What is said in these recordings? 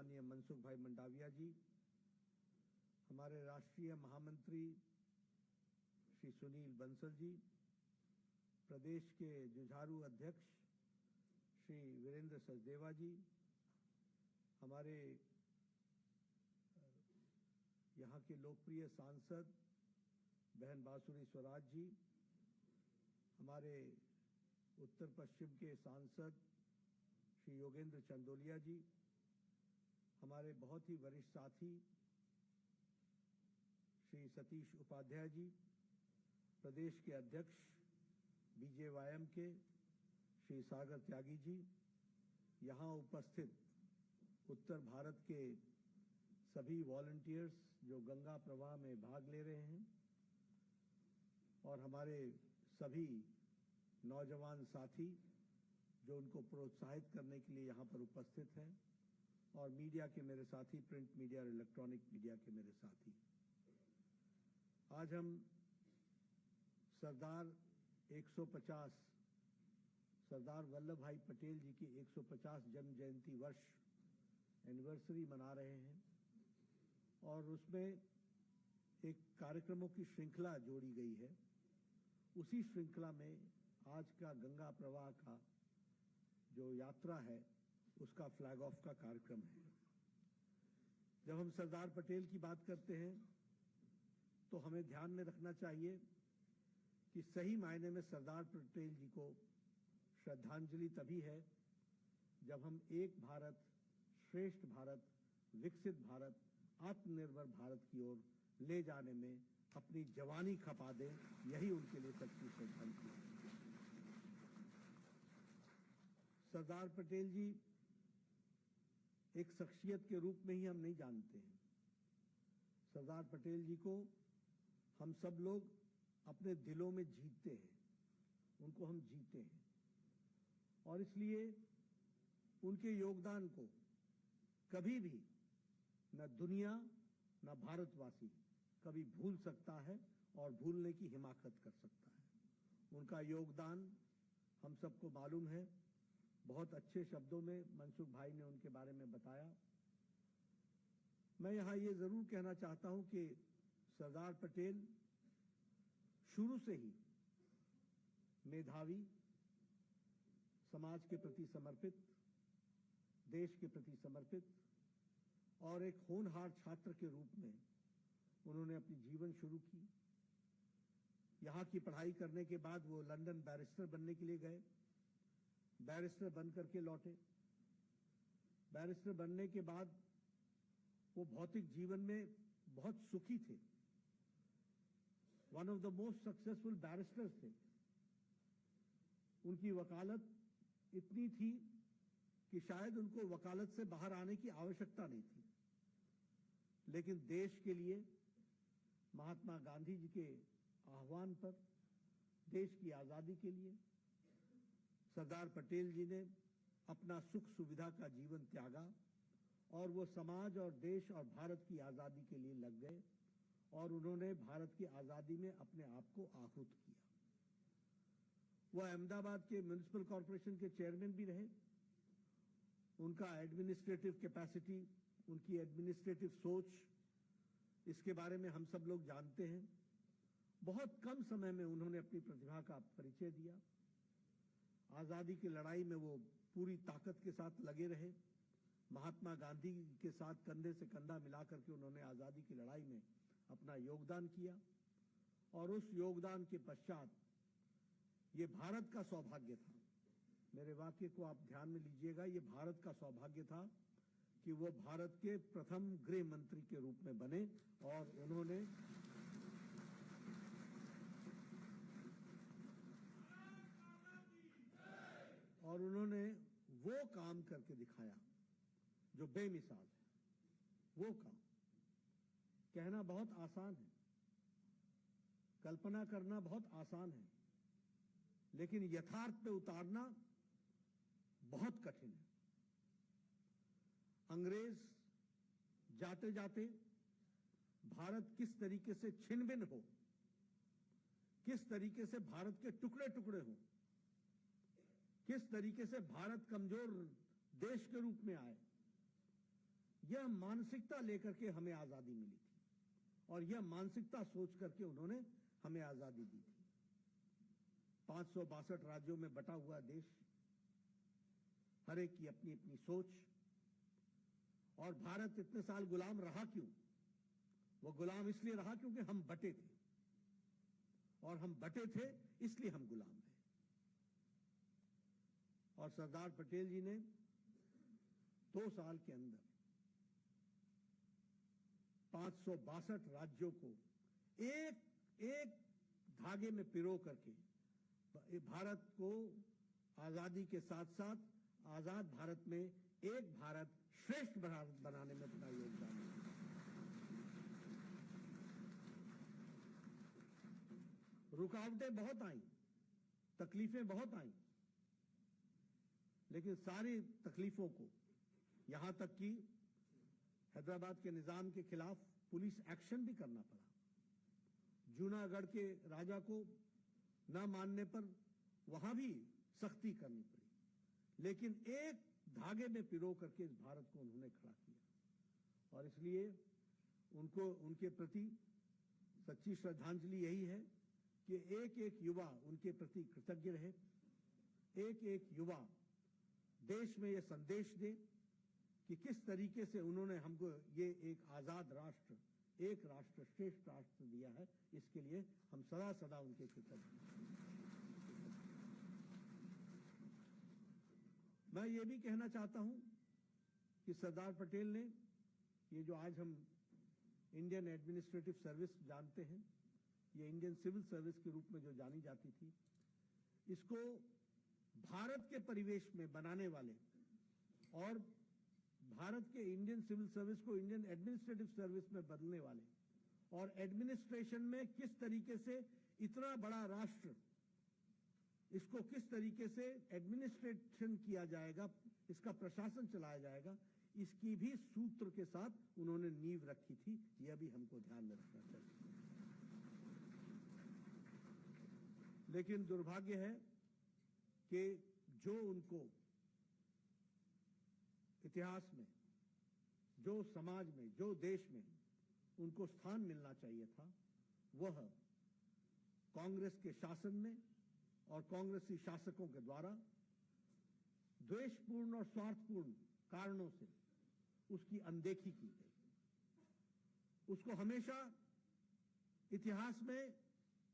माननीय मनसुख भाई मंडाविया जी, हमारे राष्ट्रीय महामंत्री श्री सुनील बंसल जी, प्रदेश के जुझारू अध्यक्ष श्री वीरेंद्र सचदेवा जी, हमारे यहाँ के लोकप्रिय सांसद बहन बांसुरी स्वराज जी, हमारे उत्तर पश्चिम के सांसद श्री योगेंद्र चंदोलिया जी, हमारे बहुत ही वरिष्ठ साथी श्री सतीश उपाध्याय जी, प्रदेश के अध्यक्ष बीजेवाईएम के श्री सागर त्यागी जी, यहाँ उपस्थित उत्तर भारत के सभी वॉलंटियर्स जो गंगा प्रवाह में भाग ले रहे हैं और हमारे सभी नौजवान साथी जो उनको प्रोत्साहित करने के लिए यहाँ पर उपस्थित हैं, और मीडिया के मेरे साथी, प्रिंट मीडिया और इलेक्ट्रॉनिक मीडिया के मेरे साथी। आज हम सरदार वल्लभ भाई पटेल जी की 150 जन्म जयंती वर्ष एनिवर्सरी मना रहे हैं, और उसमें एक कार्यक्रमों की श्रृंखला जोड़ी गई है। उसी श्रृंखला में आज का गंगा प्रवाह का जो यात्रा है उसका फ्लैग ऑफ का कार्यक्रम है। जब हम सरदार पटेल की बात करते हैं तो हमें ध्यान में रखना चाहिए कि सही मायने में सरदार पटेल जी को श्रद्धांजलि तभी है जब हम एक भारत, श्रेष्ठ भारत, विकसित भारत, आत्मनिर्भर भारत की ओर ले जाने में अपनी जवानी खपा दें। यही उनके लिए सच्ची श्रद्धांजलि है। सरदार पटेल जी एक शख्सियत के रूप में ही हम नहीं जानते हैं। सरदार पटेल जी को हम सब लोग अपने दिलों में जीते हैं, उनको हम जीते हैं, और इसलिए उनके योगदान को कभी भी न दुनिया न भारतवासी कभी भूल सकता है और भूलने की हिमाकत कर सकता है। उनका योगदान हम सबको मालूम है। बहुत अच्छे शब्दों में मनसुख भाई ने उनके बारे में बताया। मैं यहां ये जरूर कहना चाहता हूं कि सरदार पटेल शुरू से ही मेधावी, समाज के प्रति समर्पित, देश के प्रति समर्पित और एक होनहार छात्र के रूप में उन्होंने अपनी जीवन शुरू की। यहां की पढ़ाई करने के बाद वो लंदन बैरिस्टर बनने के लिए गए, बैरिस्टर बन करके लौटे। बैरिस्टर बनने के बाद वो भौतिक जीवन में बहुत सुखी थे, one of the most successful barrister's थे। उनकी वकालत इतनी थी कि शायद उनको वकालत से बाहर आने की आवश्यकता नहीं थी, लेकिन देश के लिए महात्मा गांधी जी के आह्वान पर, देश की आजादी के लिए सरदार पटेल जी ने अपना सुख सुविधा का जीवन त्यागा और वो समाज और देश और भारत की आजादी के लिए लग गए, और उन्होंने भारत की आजादी में अपने आप को आहुत किया। वो अहमदाबाद के म्युनिसिपल कॉर्पोरेशन के चेयरमैन भी रहे। उनका एडमिनिस्ट्रेटिव कैपेसिटी, उनकी एडमिनिस्ट्रेटिव सोच, इसके बारे में हम सब लोग जानते हैं। बहुत कम समय में उन्होंने अपनी प्रतिभा का परिचय दिया। आजादी की लड़ाई में वो पूरी ताकत के साथ लगे रहे। महात्मा गांधी के साथ कंधे से कंधा मिलाकर के उन्होंने आजादी की लड़ाई में अपना योगदान किया, और उस योगदान के पश्चात ये भारत का सौभाग्य था, मेरे वाक्य को आप ध्यान में लीजिएगा, ये भारत का सौभाग्य था कि वो भारत के प्रथम गृह मंत्री के रूप में बने, और उन्होंने वो काम करके दिखाया जो बेमिसाल है। वो काम कहना बहुत आसान है, कल्पना करना बहुत आसान है, लेकिन यथार्थ पे उतारना बहुत कठिन है। अंग्रेज जाते जाते भारत किस तरीके से छिन-भिन हो, किस तरीके से भारत के टुकड़े टुकड़े हो, किस तरीके से भारत कमजोर देश के रूप में आए, यह मानसिकता लेकर के हमें आजादी मिली थी और यह मानसिकता सोच करके उन्होंने हमें आजादी दी थी। 562 राज्यों में बटा हुआ देश, हर एक की अपनी अपनी सोच। और भारत इतने साल गुलाम रहा क्यों? वो गुलाम इसलिए रहा क्योंकि हम बटे थे, और हम बटे थे इसलिए हम गुलाम रहे। और सरदार पटेल जी ने 2 साल के अंदर 562 राज्यों को एक एक धागे में पिरो करके भारत को आजादी के साथ साथ आजाद भारत में एक भारत श्रेष्ठ भारत बनाने में अपना योगदान दिया। रुकावटें बहुत आईं, तकलीफें बहुत आईं, लेकिन सारी तकलीफों को, यहां तक कि हैदराबाद के निजाम के खिलाफ पुलिस एक्शन भी करना पड़ा। जूनागढ़ के राजा को न मानने पर वहां भी सख्ती करनी पड़ी, लेकिन एक धागे में पिरो करके इस भारत को उन्होंने खड़ा किया। और इसलिए उनको, उनके प्रति सच्ची श्रद्धांजलि यही है कि एक एक युवा उनके प्रति कृतज्ञ रहे। एक एक युवा देश में ये संदेश दे कि किस तरीके से उन्होंने हमको ये एक आजाद राष्ट्र, एक राष्ट्र श्रेष्ठ राष्ट्र दिया है। इसके लिए हम सदा सदा उनके कृतज्ञ। मैं ये भी कहना चाहता हूं कि सरदार पटेल ने, ये जो आज हम इंडियन एडमिनिस्ट्रेटिव सर्विस जानते हैं, ये इंडियन सिविल सर्विस के रूप में जो जानी जाती थी, इसको भारत के परिवेश में बनाने वाले और भारत के इंडियन सिविल सर्विस को इंडियन एडमिनिस्ट्रेटिव सर्विस में बदलने वाले, और एडमिनिस्ट्रेशन में किस तरीके से इतना बड़ा राष्ट्र, इसको किस तरीके से एडमिनिस्ट्रेशन किया जाएगा, इसका प्रशासन चलाया जाएगा, इसकी भी सूत्र के साथ उन्होंने नींव रखी थी। यह भी हमको ध्यान में रखना चाहिए। लेकिन दुर्भाग्य है कि जो उनको इतिहास में, जो समाज में, जो देश में उनको स्थान मिलना चाहिए था, वह कांग्रेस के शासन में और कांग्रेसी शासकों के द्वारा द्वेषपूर्ण और स्वार्थपूर्ण कारणों से उसकी अनदेखी की गई। उसको हमेशा इतिहास में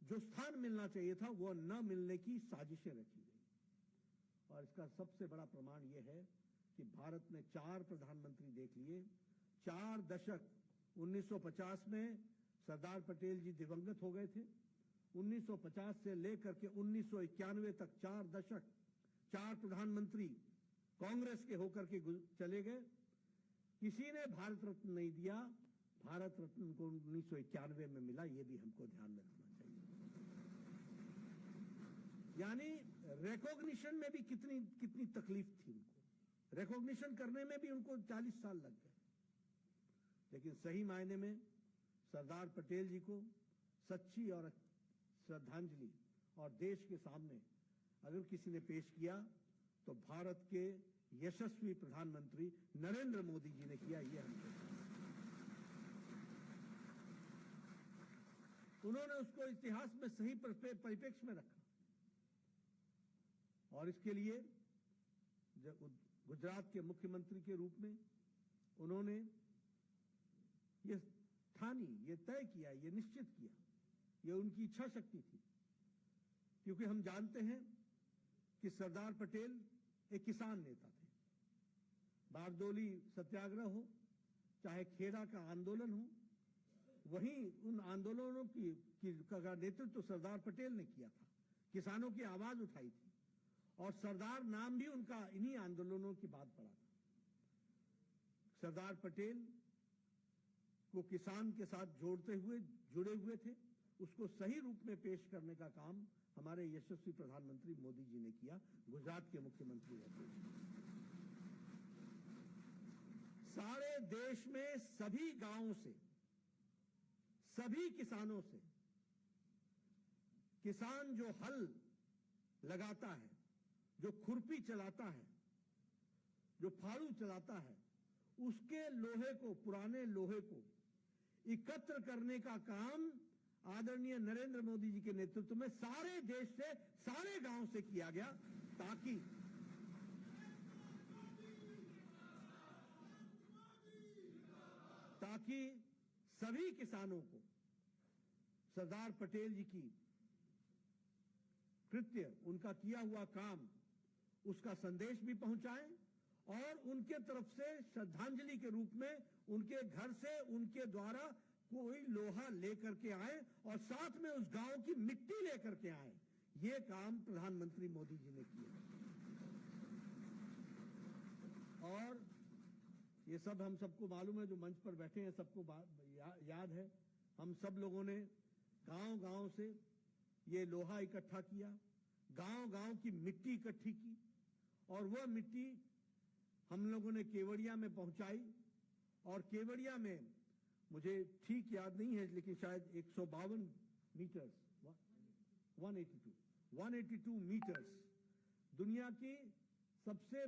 जो स्थान मिलना चाहिए था वो न मिलने की साजिशें रची गई। और इसका सबसे बड़ा प्रमाण यह है कि भारत ने 4 प्रधानमंत्री देख लिए। 4 दशक, 1950 में सरदार पटेल जी दिवंगत हो गए थे। 1950 से लेकर के 1991 तक 4 दशक 4 प्रधानमंत्री कांग्रेस के होकर के चले गए। किसी ने भारत रत्न नहीं दिया। भारत रत्न उनको 1991 में मिला। ये भी हमको ध्यान में रखना चाहिए। यानी रिकॉग्निशन में भी कितनी तकलीफ थी उनको। रिकॉग्निशन करने में भी उनको 40 साल लग गए। लेकिन सही मायने में सरदार पटेल जी को सच्ची और श्रद्धांजलि और देश के सामने अगर किसी ने पेश किया तो भारत के यशस्वी प्रधानमंत्री नरेंद्र मोदी जी ने किया। ये हमको, उन्होंने उसको इतिहास में सही परिप्रेक्ष्य में रखा। और इसके लिए गुजरात के मुख्यमंत्री के रूप में उन्होंने ये ठानी, ये तय किया, ये निश्चित किया, ये उनकी इच्छा शक्ति थी। क्योंकि हम जानते हैं कि सरदार पटेल एक किसान नेता थे। बारदोली सत्याग्रह हो, चाहे खेड़ा का आंदोलन हो, वहीं उन आंदोलनों का नेतृत्व तो सरदार पटेल ने किया था। किसानों की आवाज उठाई थी और सरदार नाम भी उनका इन्हीं आंदोलनों के बाद पड़ा था। सरदार पटेल को किसान के साथ जुड़े हुए थे। उसको सही रूप में पेश करने का काम हमारे यशस्वी प्रधानमंत्री मोदी जी ने किया। गुजरात के मुख्यमंत्री रहते सारे देश में सभी गांवों से, सभी किसानों से, किसान जो हल लगाता है, जो खुरपी चलाता है, जो फाड़ू चलाता है, उसके लोहे को, पुराने लोहे को एकत्र करने का काम आदरणीय नरेंद्र मोदी जी के नेतृत्व में सारे देश से, सारे गांव से किया गया, ताकि सभी किसानों को सरदार पटेल जी की कृत्य, उनका किया हुआ काम, उसका संदेश भी पहुंचाएं और उनके तरफ से श्रद्धांजलि के रूप में उनके घर से, उनके द्वारा कोई लोहा लेकर के आए और साथ में उस गांव की मिट्टी लेकर के आए। ये काम प्रधानमंत्री मोदी जी ने किया और ये सब हम सबको मालूम है, जो मंच पर बैठे हैं सबको याद है। हम सब लोगों ने गांव-गांव से ये लोहा इकट्ठा किया, गांव-गांव की मिट्टी इकट्ठी की और वह मिट्टी हम लोगों ने केवड़िया में पहुंचाई और केवड़िया में, मुझे ठीक याद नहीं है लेकिन शायद 152 मीटर्स, 182 मीटर्स, दुनिया की सबसे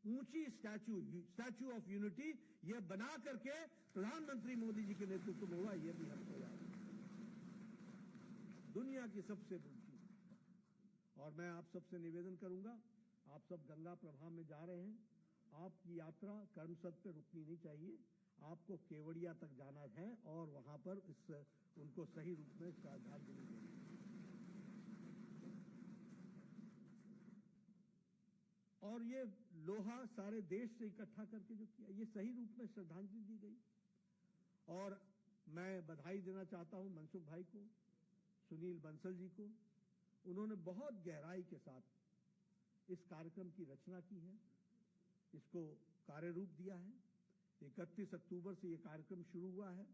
ऊंची स्टैच्यू ऑफ यूनिटी ये बना करके प्रधानमंत्री मोदी जी के नेतृत्व में हुआ। ये भी हमको याद है, दुनिया की सबसे ऊंची। और मैं आप सबसे निवेदन करूंगा, आप सब गंगा प्रवाह में जा रहे हैं, आपकी यात्रा कर्मसद पे रुकनी नहीं चाहिए, आपको केवड़िया तक जाना है और वहां पर उनको सही रूप में श्रद्धांजलि देनी है। और ये लोहा सारे देश से इकट्ठा करके जो किया, ये सही रूप में श्रद्धांजलि दी गई। और मैं बधाई देना चाहता हूं मनसुख भाई को, सुनील बंसल जी को, उन्होंने बहुत गहराई के साथ इस कार्यक्रम की रचना की है, इसको कार्य रूप दिया है। 31 अक्टूबर से ये कार्यक्रम शुरू हुआ है,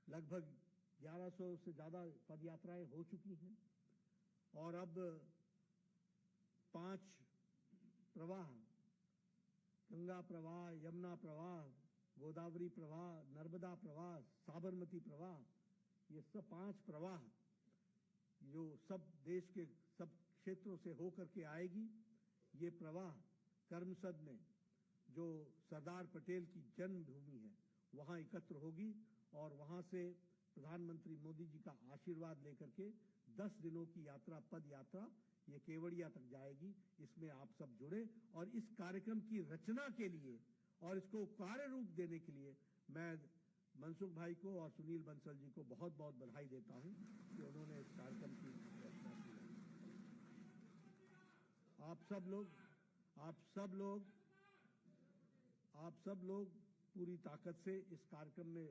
लगभग 1100 से ज्यादा पद यात्राएं हो चुकी हैं और अब 5 प्रवाह, गंगा प्रवाह, यमुना प्रवाह, गोदावरी प्रवाह, नर्मदा प्रवाह, साबरमती प्रवाह, ये सब 5 प्रवाह जो सब देश के सब क्षेत्रों से होकर के आएगी। ये प्रवाह कर्मसद में जो सरदार पटेल की जन्मभूमि है वहां एकत्र होगी और वहां से प्रधानमंत्री मोदी जी का आशीर्वाद लेकर के 10 दिनों की यात्रा, पद यात्रा, ये केवड़िया तक जाएगी। इसमें आप सब जुड़े और इस कार्यक्रम की रचना के लिए और इसको कार्य रूप देने के लिए मैं मनसुख भाई को और सुनील बंसल जी को बहुत बहुत बधाई देता हूं कि उन्होंने इस कार्यक्रम की रचना की। आप सब लोग पूरी ताकत से इस कार्यक्रम में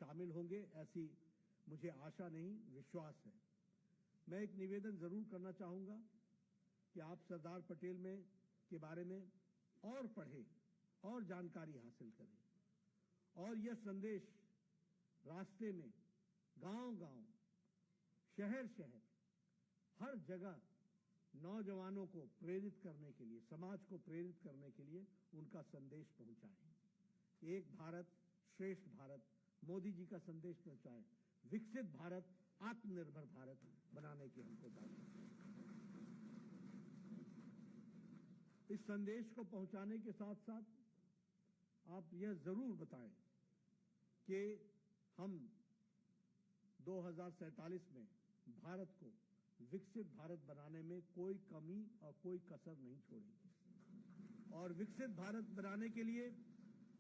शामिल होंगे, ऐसी मुझे आशा नहीं, विश्वास है। मैं एक निवेदन जरूर करना चाहूंगा कि आप सरदार पटेल के बारे में और पढ़ें और जानकारी हासिल करें और यह संदेश रास्ते में, गांव-गांव, शहर-शहर, हर जगह नौजवानों को प्रेरित करने के लिए, समाज को प्रेरित करने के लिए उनका संदेश पहुंचाएं। एक भारत श्रेष्ठ भारत, मोदी जी का संदेश पहुंचाएं। विकसित भारत, आत्मनिर्भर भारत बनाने की हमको बात। इस संदेश को पहुंचाने के साथ साथ आप यह जरूर बताएं कि हम 2047 में भारत को विकसित भारत बनाने में कोई कमी और कोई कसर नहीं छोड़ेंगे और विकसित भारत बनाने के लिए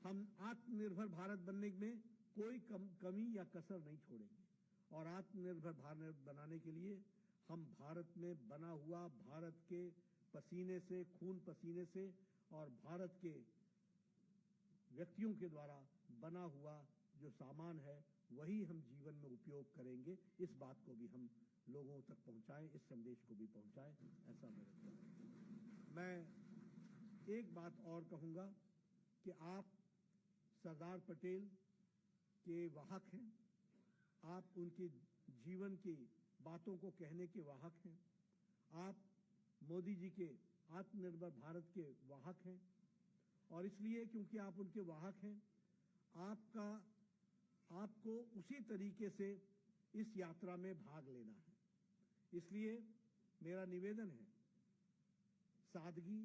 हम आत्मनिर्भर भारत बनने में कोई कमी या कसर नहीं छोड़ेंगे और आत्मनिर्भर भारत बनाने के लिए हम भारत में बना हुआ, भारत के पसीने से, खून पसीने से और भारत के व्यक्तियों के द्वारा बना हुआ जो सामान है वही हम जीवन में उपयोग करेंगे। इस बात को भी हम लोगों तक पहुंचाएं, इस संदेश को भी पहुंचाएं, ऐसा मेरा ख्याल। मैं एक बात और कहूंगा कि आप सरदार पटेल के वाहक हैं, आप उनके जीवन की बातों को कहने के वाहक हैं, आप मोदी जी के आत्मनिर्भर भारत के वाहक हैं और इसलिए क्योंकि आप उनके वाहक हैं, आपको उसी तरीके से इस यात्रा में भाग लेना है। इसलिए मेरा निवेदन है, सादगी,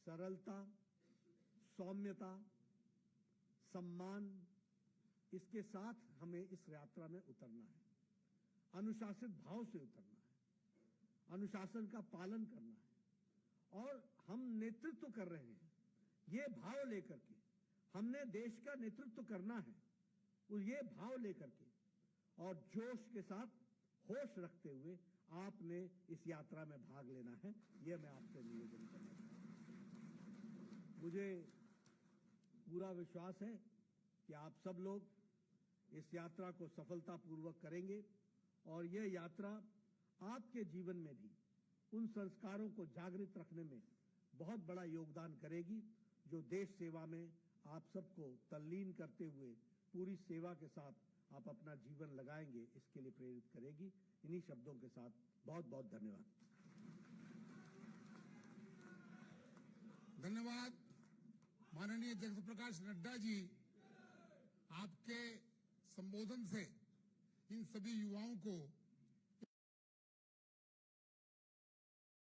सरलता सौम्यता, सम्मान, इसके साथ हमें इस यात्रा में उतरना है। अनुशासित भाव से उतरना है, अनुशासन का पालन करना है। और हम नेतृत्व कर रहे हैं, ये भाव लेकर के हमने देश का नेतृत्व करना है, और ये भाव लेकर के और जोश के साथ होश रखते हुए आपने इस यात्रा में भाग लेना है। ये मैं आपसे निवेदन करना चाहता हूं। मुझे पूरा विश्वास है कि आप सब लोग इस यात्रा को सफलतापूर्वक करेंगे और यह यात्रा आपके जीवन में भी उन संस्कारों को जागृत रखने में बहुत बड़ा योगदान करेगी जो देश सेवा में आप सबको तल्लीन करते हुए पूरी सेवा के साथ आप अपना जीवन लगाएंगे, इसके लिए प्रेरित करेगी। इन्हीं शब्दों के साथ बहुत बहुत धन्यवाद। धन्यवाद माननीय जगत प्रकाश नड्डा जी। आपके संबोधन से इन सभी युवाओं को